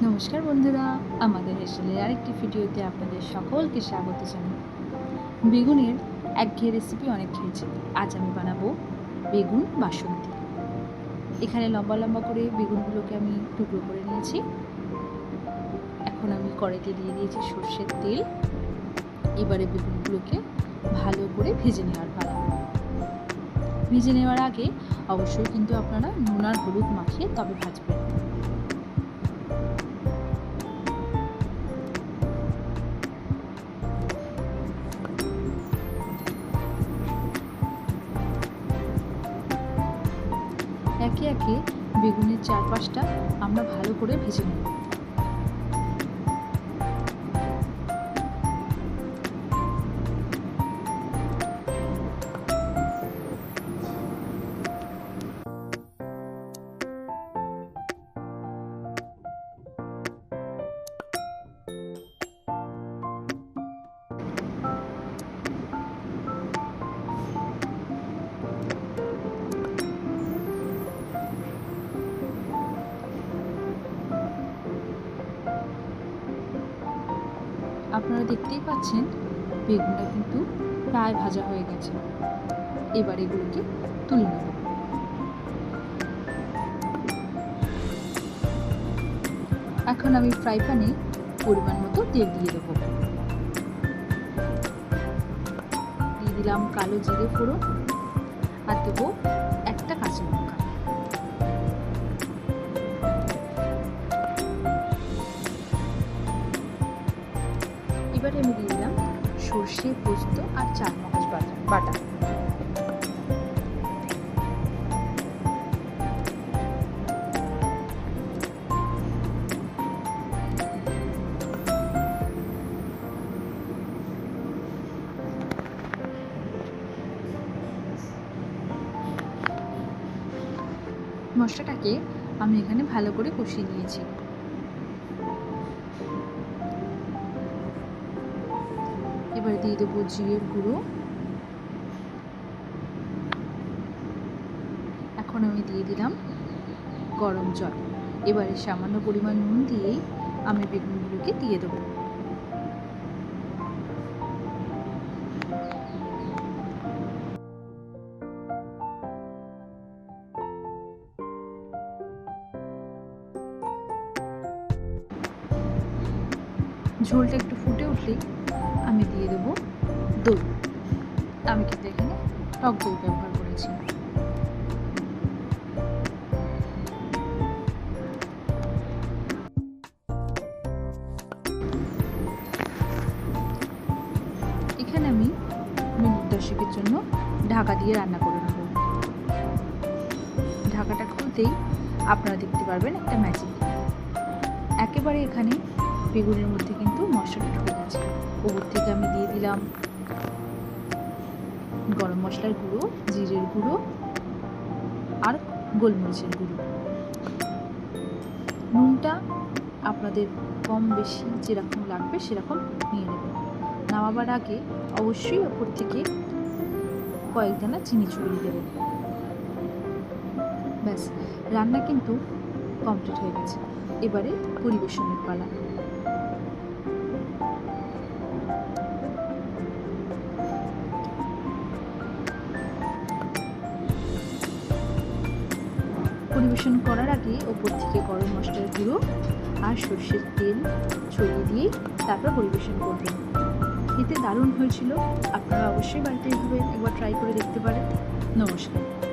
নমস্কার বন্ধুরা, আমাদের হেসেলের আরেকটি ভিডিওতে আপনাদের সকলকে স্বাগত জানাই। বেগুনের একঘেয়ে রেসিপি অনেক খেয়েছি। আজ আমি বানাবো বেগুন বাসন্তী। এখানে লম্বা লম্বা করে বেগুনগুলোকে আমি টুকরো করে নিয়েছি। এখন আমি কড়াইতে দিয়ে দিয়েছি সর্ষের তেল। এবারে বেগুনগুলোকে ভালো করে ভেজে নেওয়ার পালা। ভেজে নেওয়ার আগে অবশ্যই কিন্তু আপনারা নুন আর হলুদ মাখিয়ে তবে ভাজবেন। একে একে বেগুনের চারপাশটা আমরা ভালো করে ভেজে নেব। আপনারা দেখতেই পাচ্ছেন বেগুনটা কিন্তু প্রায় ভাজা হয়ে গেছে। এবার এগুলোকে তুলে নেব। এখন আমি ফ্রাই প্যানে পরিমাণ মতো তেল দিয়ে দেবো। দিয়ে দিলাম কালো জিরে ফোড়ন আর দেবো একটা কাঁচা লঙ্কা। এবারে আমি দিয়ে দিলাম সর্ষে, পোস্ত আর চার মগজ বাটা। মশলাটাকে আমি এখানে ভালো করে কষিয়ে নিয়েছি। এবার দিয়ে দেবো জিরের গুঁড়ো। এখন আমি দিয়ে দিলাম গরম জল। এবারে সামান্য পরিমাণ নুন দিয়েই আমি বেগুনগুলোকে দিয়ে দেবো। ঝোলটা একটু ফুটে উঠলেই আমি দিয়ে দেবো দই। আমি কিন্তু এখানে টক দই ব্যবহার করেছি। এখানে আমি মিনিট 10 জন্য ঢাকা দিয়ে রান্না করে নেব। ঢাকাটা খুলতেই আপনারা দেখতে পারবেন একটা ম্যাজিক। একেবারে এখানে বেগুনের মধ্যে কিন্তু মশলাটা ঢুকে গেছে। ওপর থেকে আমি দিয়ে দিলাম গরম মশলার গুঁড়ো, জিরের গুঁড়ো আর গোলমরিচের গুঁড়ো। নুনটা আপনাদের কম বেশি যেরকম লাগবে সেরকম নিয়ে নেবেন। নামাবার আগে অবশ্যই ওপর থেকে কয়েক দানা চিনি ছড়িয়ে দেবেন। ব্যাস, রান্না কিন্তু কমপ্লিট হয়ে গেছে। এবারে পরিবেশনের পালা। পরিবেশন করার আগে ওপর থেকে গরম মশলার গুঁড়ো আর সর্ষের তেল ছড়িয়ে দিয়ে তারপর পরিবেশন করবেন। খেতে দারুণ হয়েছিল। আপনারা অবশ্যই বাড়িতে এভাবে একবার ট্রাই করে দেখতে পারেন। নমস্কার।